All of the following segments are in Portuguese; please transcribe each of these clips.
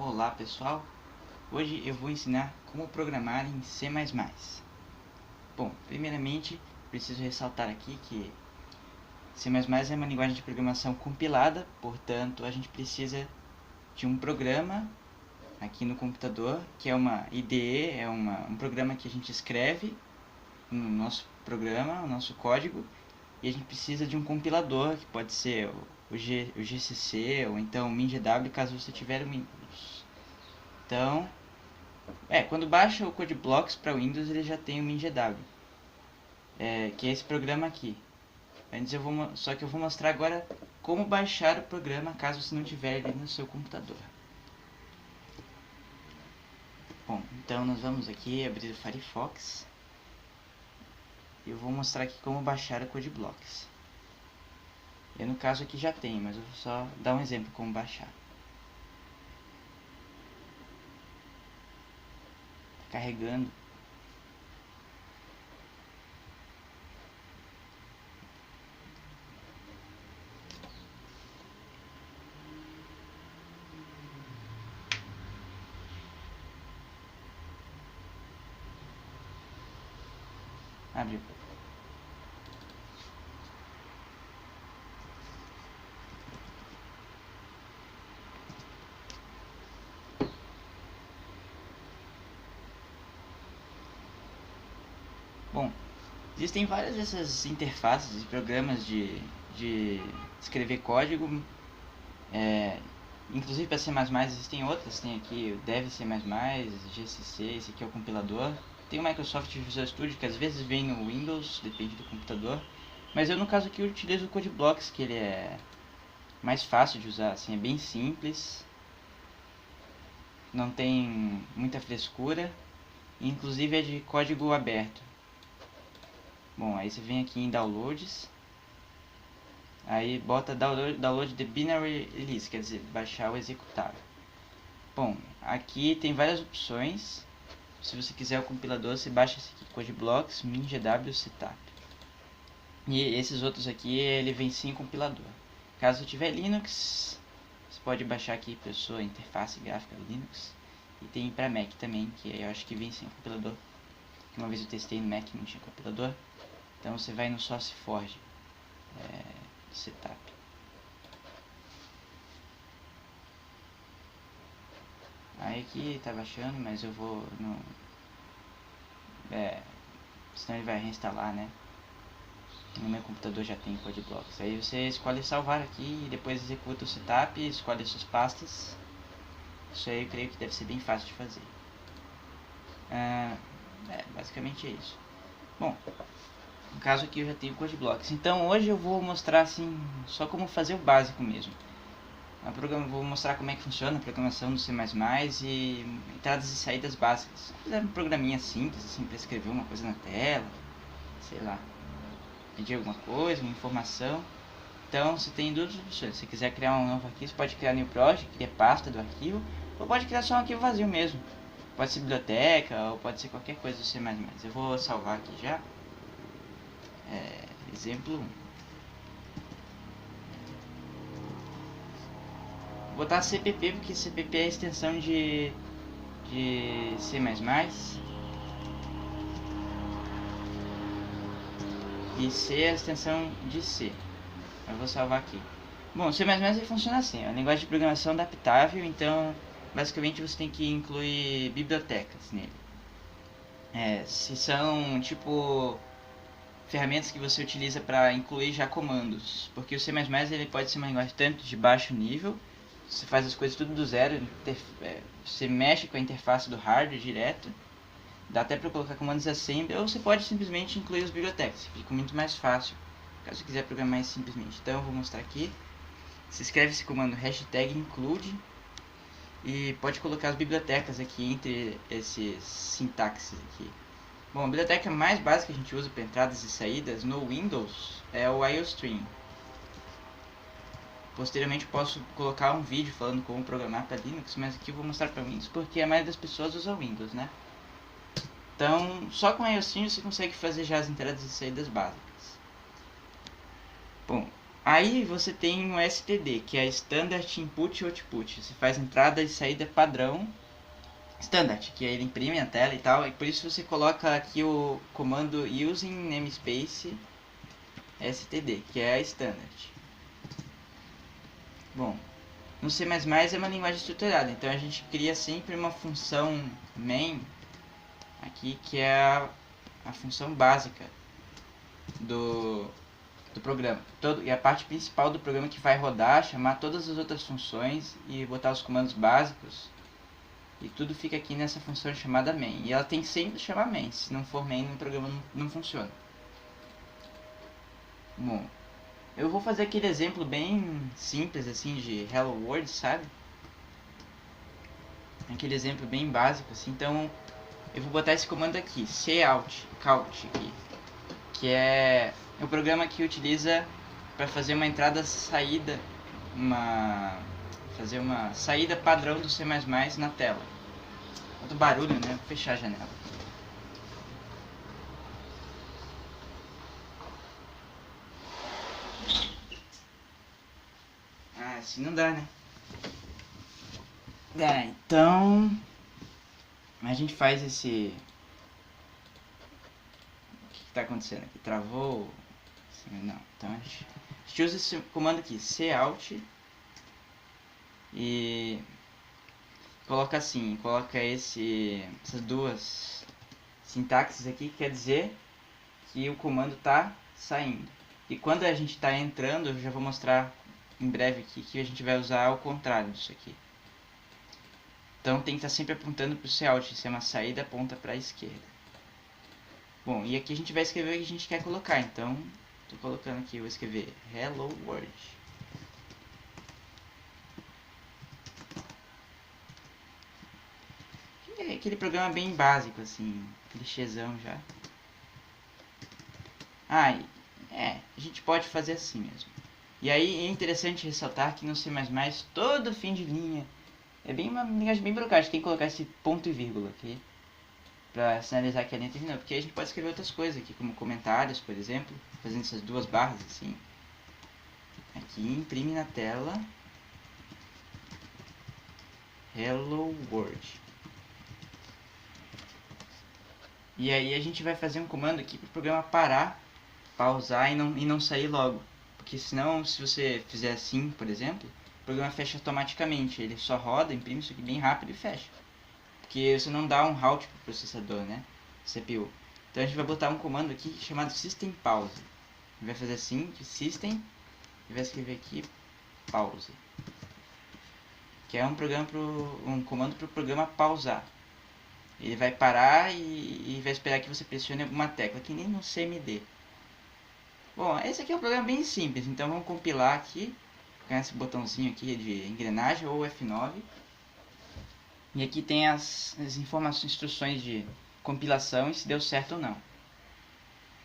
Olá pessoal, hoje eu vou ensinar como programar em C++. Bom, primeiramente preciso ressaltar aqui que C++ é uma linguagem de programação compilada, portanto a gente precisa de um programa aqui no computador, que é uma IDE, é um programa que a gente escreve no nosso programa, o nosso código, e a gente precisa de um compilador, que pode ser o GCC ou então o MinGW, caso você tiver o Windows. Então, quando baixa o CodeBlocks para Windows, ele já tem o MinGW, que é esse programa aqui. Só que eu vou mostrar agora como baixar o programa, caso você não tiver ele no seu computador. Bom, então nós vamos aqui abrir o Firefox. Eu vou mostrar aqui como baixar o CodeBlocks. Eu no caso aqui já tenho, mas eu vou só dar um exemplo como baixar. Carregando. Abriu. Bom, existem várias dessas interfaces e programas de escrever código, inclusive para C++ existem outras, tem aqui o Dev C++, GCC, esse aqui é o compilador. Tem o Microsoft Visual Studio, que às vezes vem no Windows, depende do computador. Mas eu no caso aqui eu utilizo o CodeBlocks, que ele é mais fácil de usar, assim, é bem simples. Não tem muita frescura, inclusive é de código aberto. Bom, aí você vem aqui em Downloads, aí bota download the binary release, quer dizer, baixar o executável. Bom, aqui tem várias opções. Se você quiser o compilador, você baixa esse aqui, CodeBlocks, MinGW, Setup. E esses outros aqui, ele vem sem compilador. Caso tiver Linux, você pode baixar aqui para sua interface gráfica do Linux. E tem para Mac também, que eu acho que vem sem compilador. Uma vez eu testei no Mac e não tinha compilador. Então você vai no SourceForge Setup. Aí aqui tá baixando, mas eu vou no... senão ele vai reinstalar, né? No meu computador já tem CodeBlocks. Aí você escolhe salvar aqui e depois executa o setup, escolhe as suas pastas. Isso aí eu creio que deve ser bem fácil de fazer. Basicamente é isso. Bom, no caso aqui eu já tenho CodeBlocks. Então hoje eu vou mostrar assim, só como fazer o básico mesmo. Vou mostrar como é que funciona a programação do C++ e entradas e saídas básicas. Um programinha simples, assim, para escrever uma coisa na tela, sei lá, pedir alguma coisa, uma informação. Então você tem duas opções. Se você quiser criar um novo arquivo, você pode criar new project, criar pasta do arquivo, ou pode criar só um arquivo vazio mesmo. Pode ser biblioteca, ou pode ser qualquer coisa do C++. Eu vou salvar aqui já. Exemplo 1. Vou botar CPP, porque CPP é a extensão de C++. E C é a extensão de C. Eu vou salvar aqui. Bom, o C++ ele funciona assim, é uma linguagem de programação adaptável, então basicamente você tem que incluir bibliotecas nele. Se são tipo ferramentas que você utiliza para incluir já comandos, porque o C++ ele pode ser uma linguagem tanto de baixo nível, você faz as coisas tudo do zero, você mexe com a interface do hardware direto, dá até para colocar comandos assembly, ou você pode simplesmente incluir as bibliotecas, fica muito mais fácil, caso você quiser programar mais simplesmente. Então eu vou mostrar aqui. Você escreve esse comando #include e pode colocar as bibliotecas aqui entre esses sintaxes aqui. Bom, a biblioteca mais básica que a gente usa para entradas e saídas no Windows é o IOStream. Posteriormente posso colocar um vídeo falando como programar para Linux, mas aqui eu vou mostrar para Windows porque a maioria das pessoas usa Windows, né? Então, só com IOStream você consegue fazer já as entradas e saídas básicas. Bom, Aí você tem o STD, que é Standard Input Output. Você faz entrada e saída padrão Standard, que ele imprime a tela e tal. E por isso você coloca aqui o comando Using Namespace STD, que é a Standard. Bom, no C++ é uma linguagem estruturada, então a gente cria sempre uma função main aqui, que é a função básica do programa. E a parte principal do programa que vai rodar, chamar todas as outras funções e botar os comandos básicos. E tudo fica aqui nessa função chamada main. E ela tem que sempre chamar main. Se não for main, o programa não funciona. Bom, eu vou fazer aquele exemplo bem simples assim de Hello World, sabe? Aquele exemplo bem básico assim. Então, eu vou botar esse comando aqui, cout aqui, que é o programa que utiliza para fazer uma entrada-saída, fazer uma saída padrão do C++ na tela. Muito barulho, né? Vou fechar a janela. Ah, assim não dá, né? Então a gente faz esse... O que está acontecendo aqui? Travou? Não. Então a gente usa esse comando aqui, cout, e coloca assim, coloca essas duas sintaxes aqui, que quer dizer que o comando está saindo. E quando a gente está entrando, eu já vou mostrar em breve aqui que a gente vai usar ao contrário disso aqui. Então tem que estar sempre apontando para o cout, se é uma saída, aponta para a esquerda. Bom, e aqui a gente vai escrever o que a gente quer colocar, então estou colocando aqui, eu vou escrever Hello World. É aquele programa bem básico, assim, clichêzão já. A gente pode fazer assim mesmo. E aí é interessante ressaltar que no C++ todo fim de linha é bem uma linguagem bem burocrática, tem que colocar esse ponto e vírgula aqui para sinalizar que a linha terminou, porque a gente pode escrever outras coisas aqui, como comentários, por exemplo, fazendo essas duas barras assim. Aqui imprime na tela Hello World. E aí a gente vai fazer um comando aqui para o programa parar, pausar e não sair logo. Porque senão, se você fizer assim, por exemplo, o programa fecha automaticamente. Ele só roda, imprime isso aqui bem rápido e fecha. Porque você não dá um halt para o processador, né? CPU. Então a gente vai botar um comando aqui chamado system pause. Vai fazer assim, de system, e vai escrever aqui pause. Que é um comando para o programa pausar. Ele vai parar e vai esperar que você pressione alguma tecla, que nem no CMD. Bom, esse aqui é um programa bem simples, então vamos compilar aqui, com esse botãozinho aqui de engrenagem ou F9. E aqui tem as informações, instruções de compilação e se deu certo ou não.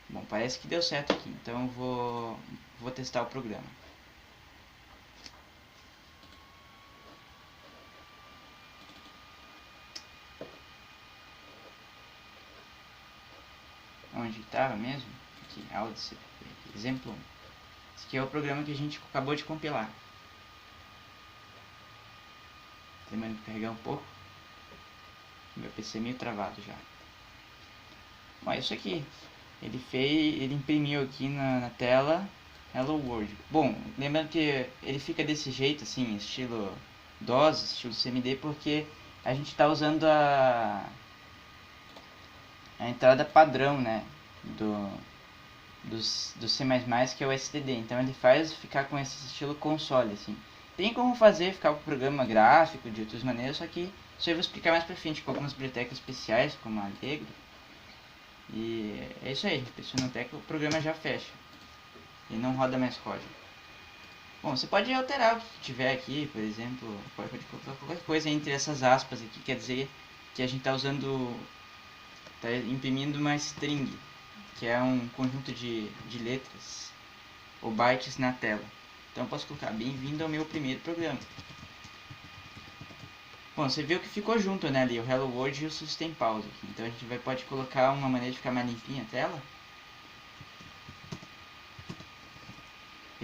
Bom, parece que deu certo aqui, então eu vou testar o programa. Onde estava mesmo? Aqui, aula de CPP, exemplo 1. Esse aqui é o programa que a gente acabou de compilar. Demorando para carregar um pouco. Meu PC é meio travado já. Bom, é isso aqui. Ele imprimiu aqui na tela Hello World. Bom, lembrando que ele fica desse jeito, assim, estilo DOS, estilo CMD, porque a gente está usando a entrada padrão, né, do C++, que é o STD. Então ele faz ficar com esse estilo console, assim. Tem como fazer ficar com o programa gráfico de outras maneiras, só que isso eu vou explicar mais pra frente, com algumas bibliotecas especiais, como a Allegro. E é isso aí, pressiona a tecla, o programa já fecha. E não roda mais código. Bom, você pode alterar o que tiver aqui, por exemplo, pode colocar qualquer coisa entre essas aspas aqui, quer dizer que a gente está imprimindo uma string, que é um conjunto de letras ou bytes na tela. Então eu posso colocar bem-vindo ao meu primeiro programa. Bom, você viu que ficou junto, né, ali, o Hello World e o System Pause aqui. Então a gente pode colocar uma maneira de ficar mais limpinha a tela.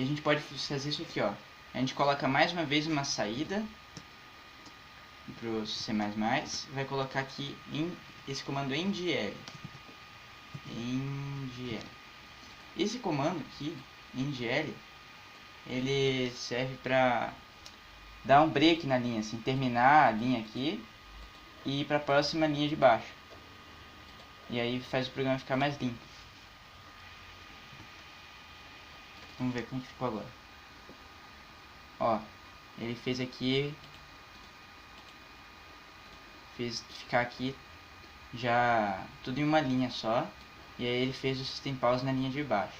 E a gente pode fazer isso aqui, ó. A gente coloca mais uma vez uma saída pro C++, vai colocar aqui esse comando endl. Esse comando aqui, endl, ele serve para dar um break na linha, assim, terminar a linha aqui e ir para a próxima linha de baixo. E aí faz o programa ficar mais limpo. Vamos ver como ficou agora. Ó, ele fez aqui, fez ficar aqui já tudo em uma linha só. E aí ele fez o system pause na linha de baixo.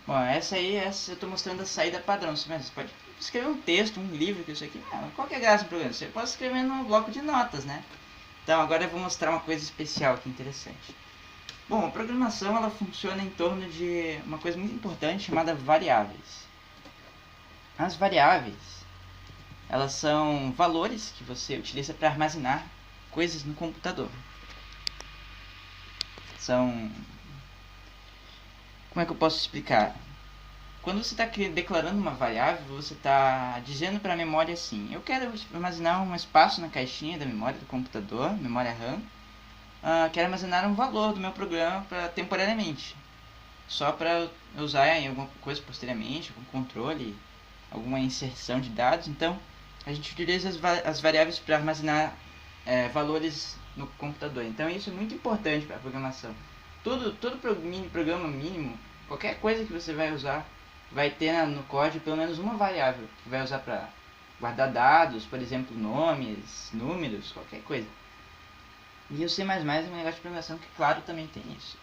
Bom, essa eu estou mostrando a saída padrão. Você pode escrever um texto, um livro, que isso aqui. Qual que é a graça do programa? Você pode escrever no bloco de notas, né? Então agora eu vou mostrar uma coisa especial aqui, interessante. Bom, a programação ela funciona em torno de uma coisa muito importante chamada variáveis. As variáveis, elas são valores que você utiliza para armazenar coisas no computador. Como é que eu posso explicar? Quando você está declarando uma variável, você está dizendo para a memória assim: eu quero armazenar um espaço na caixinha da memória do computador, memória RAM. Quero armazenar um valor do meu programa temporariamente, só para usar em alguma coisa posteriormente, algum controle, alguma inserção de dados. Então, a gente utiliza as variáveis para armazenar valores no computador. Então, isso é muito importante para a programação. Todo programa mínimo, qualquer coisa que você vai usar, vai ter no código pelo menos uma variável que vai usar para guardar dados, por exemplo, nomes, números, qualquer coisa. E o C++ é um negócio de programação que, claro, também tem isso.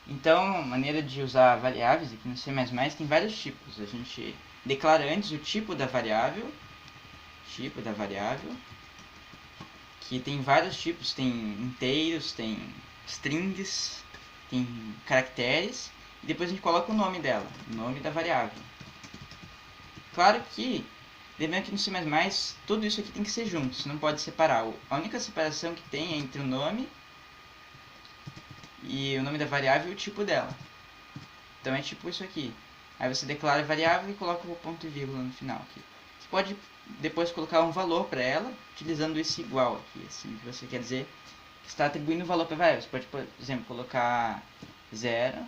Então, maneira de usar variáveis aqui no C++ tem vários tipos. A gente declara antes o tipo da variável, que tem vários tipos, tem inteiros, tem strings, tem caracteres, e depois a gente coloca o nome dela, o nome da variável. Claro que, lembrando que no C++ tudo isso aqui tem que ser junto, você não pode separar. A única separação que tem é entre o nome e o nome da variável e o tipo dela. Então é tipo isso aqui. Aí você declara a variável e coloca o ponto e vírgula no final aqui. Você pode depois colocar um valor para ela, utilizando esse igual aqui, assim, que você quer dizer que está atribuindo um valor para a variável. Você pode, por exemplo, colocar 0,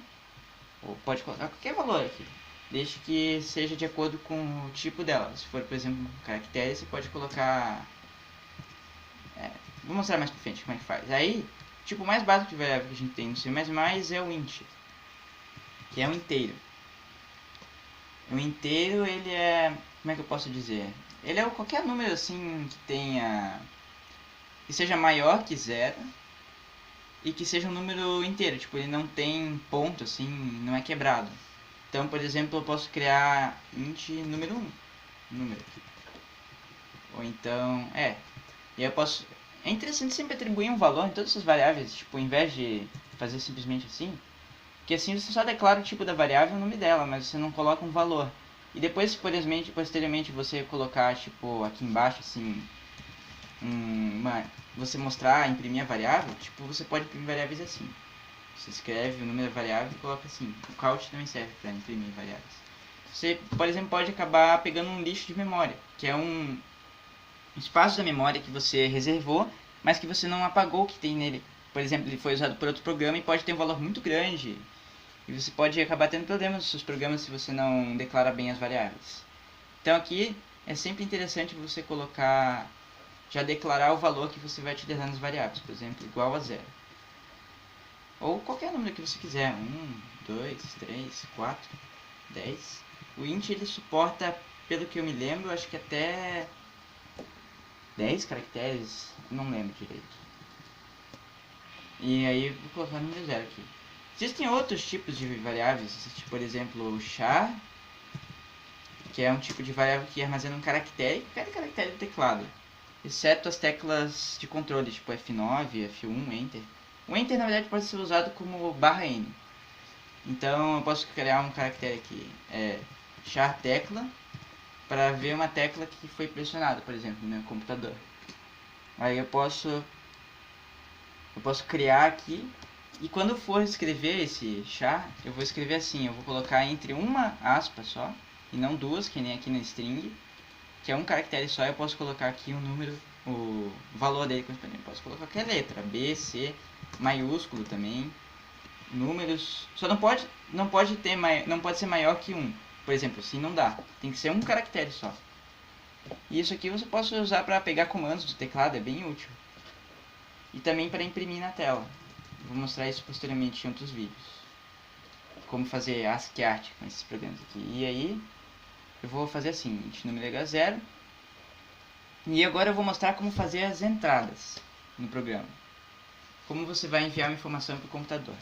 ou pode colocar qualquer valor aqui, desde que seja de acordo com o tipo dela. Se for, por exemplo, um caractere, você pode colocar... vou mostrar mais pra frente como é que faz. Aí, o tipo mais básico de variável que a gente tem no C++ é o int, que é um inteiro. O inteiro, ele é... como é que eu posso dizer? Ele é qualquer número assim que seja maior que 0 e que seja um número inteiro. Tipo, ele não tem ponto, assim, não é quebrado. Então, por exemplo, eu posso criar int número 1. Número. Ou então... E aí eu posso... É interessante sempre atribuir um valor em todas essas variáveis, tipo, ao invés de fazer simplesmente assim. Porque assim você só declara o tipo da variável e o nome dela, mas você não coloca um valor. E depois, posteriormente, você colocar, tipo, aqui embaixo, assim, você mostrar, imprimir a variável, tipo, você pode imprimir variáveis assim. Você escreve o número da variável e coloca assim. O count também serve para imprimir variáveis. Você, por exemplo, pode acabar pegando um lixo de memória, que é um espaço da memória que você reservou, mas que você não apagou o que tem nele. Por exemplo, ele foi usado por outro programa e pode ter um valor muito grande. E você pode acabar tendo problemas nos seus programas se você não declara bem as variáveis. Então aqui é sempre interessante você colocar, já declarar o valor que você vai utilizar nas variáveis. Por exemplo, igual a 0. Ou qualquer número que você quiser. 1, 2, 3, 4, 10. O int ele suporta, pelo que eu me lembro, acho que até 10 caracteres, não lembro direito. E aí vou colocar o número 0 aqui. Existem outros tipos de variáveis, tipo, por exemplo, o char, que é um tipo de variável que armazena um caractere, cada caractere do teclado, exceto as teclas de controle, tipo F9, F1, Enter. O Enter, na verdade, pode ser usado como /n. Então, eu posso criar um caractere aqui, char tecla, para ver uma tecla que foi pressionada, por exemplo, no meu computador. Aí eu posso criar aqui E quando eu for escrever esse char, eu vou escrever assim, eu vou colocar entre uma aspa só, e não duas, que nem aqui na string, que é um caractere só. Eu posso colocar aqui o número, o valor dele correspondente. Eu posso colocar qualquer letra, B, C, maiúsculo também, números. Só não pode ter não pode ser maior que 1. Por exemplo, assim não dá. Tem que ser um caractere só. E isso aqui você pode usar para pegar comandos do teclado, é bem útil. E também para imprimir na tela. Vou mostrar isso posteriormente em outros vídeos. Como fazer ASCII art com esses programas aqui. E aí, eu vou fazer assim, int número igual a 0. E agora eu vou mostrar como fazer as entradas no programa. Como você vai enviar uma informação para o computador.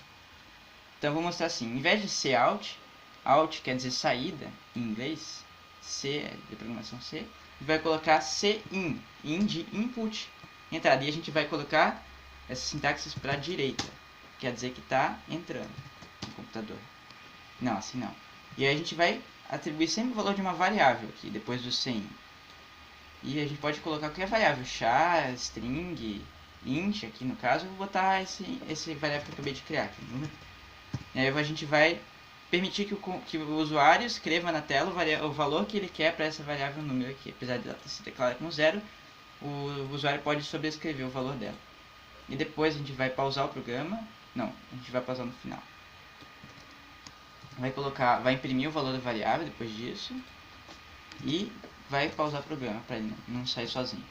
Então eu vou mostrar assim, em vez de cout, out quer dizer saída em inglês, C é de programação C, vai colocar cin, in de input, entrada. E a gente vai colocar essa sintaxe para a direita, quer dizer que está entrando no computador. Não, assim não. E aí a gente vai atribuir sempre o valor de uma variável aqui, depois do cin. E a gente pode colocar qualquer variável, char, string, int, aqui no caso, eu vou botar esse variável que eu acabei de criar aqui, número. E aí a gente vai permitir que o usuário escreva na tela o valor que ele quer para essa variável número aqui. Apesar de ela ser declarada como 0, o usuário pode sobrescrever o valor dela. E depois a gente vai pausar o programa. Não, a gente vai pausar no final. Vai imprimir o valor da variável depois disso. E vai pausar o programa para ele não sair sozinho.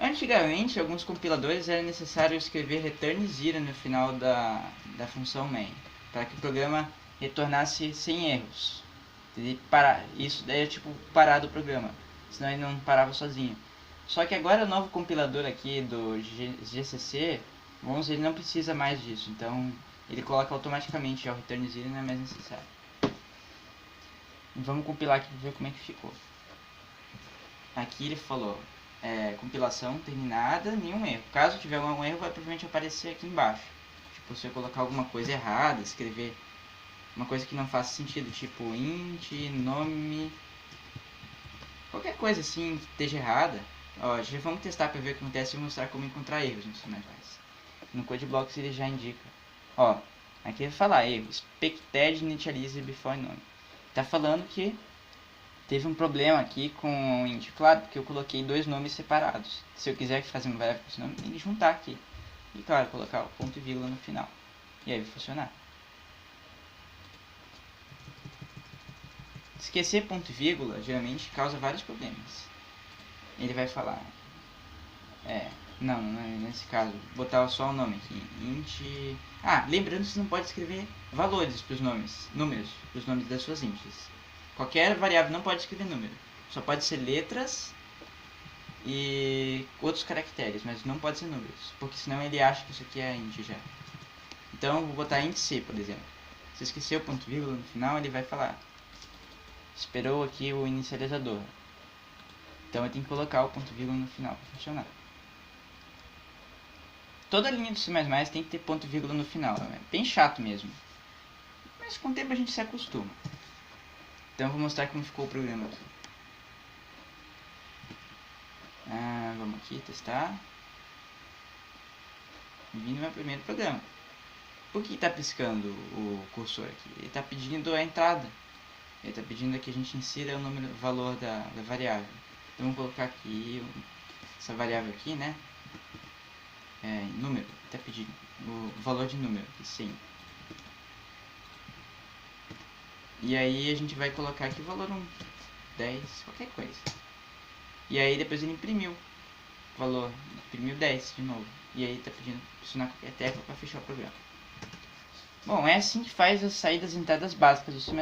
Antigamente, alguns compiladores era necessário escrever return 0 no final da função main, para que o programa retornasse sem erros. Isso daí é tipo parar do programa, senão ele não parava sozinho. Só que agora o novo compilador aqui do GCC, ele não precisa mais disso, então ele coloca automaticamente o return 0 e não é mais necessário. Vamos compilar aqui para ver como é que ficou. Aqui ele falou, compilação terminada, nenhum erro. Caso tiver algum erro, vai provavelmente aparecer aqui embaixo. Tipo, se eu colocar alguma coisa errada, escrever uma coisa que não faça sentido, tipo int, nome, qualquer coisa assim que esteja errada. Ó, já vamos testar para ver o que acontece e mostrar como encontrar erros no C++. No CodeBlocks ele já indica. Ó, aqui vai falar erro, expected initialize before nome. Tá falando que teve um problema aqui com o int, claro, porque eu coloquei dois nomes separados. Se eu quiser fazer uma variável com esse nome, tem que juntar aqui. E claro, colocar o ponto e vírgula no final. E aí vai funcionar. Esquecer ponto e vírgula geralmente causa vários problemas. Ele vai falar, não é nesse caso, botar só o nome aqui, int... lembrando que você não pode escrever valores para os números para os nomes das suas ints. Qualquer variável não pode escrever número, só pode ser letras e outros caracteres, mas não pode ser números, porque senão ele acha que isso aqui é int já. Então eu vou botar int c, por exemplo. Se esquecer o ponto vírgula no final, ele vai falar, esperou aqui o inicializador. Então eu tenho que colocar o ponto vírgula no final para funcionar. Toda linha do C++ tem que ter ponto vírgula no final, é bem chato mesmo. Mas com o tempo a gente se acostuma. Então eu vou mostrar como ficou o programa aqui. Vamos aqui testar. Vindo meu primeiro programa. Por que está piscando o cursor aqui? Ele está pedindo a entrada. Ele está pedindo que a gente insira o valor da variável. Então vamos colocar aqui essa variável aqui, né? Número. Está pedindo o valor de número, aqui, 100. E aí a gente vai colocar aqui o valor 1, 10, qualquer coisa. E aí depois ele imprimiu o valor, imprimiu 10 de novo. E aí está pedindo pressionar qualquer tecla para fechar o programa. Bom, é assim que faz as saídas e entradas básicas do C++.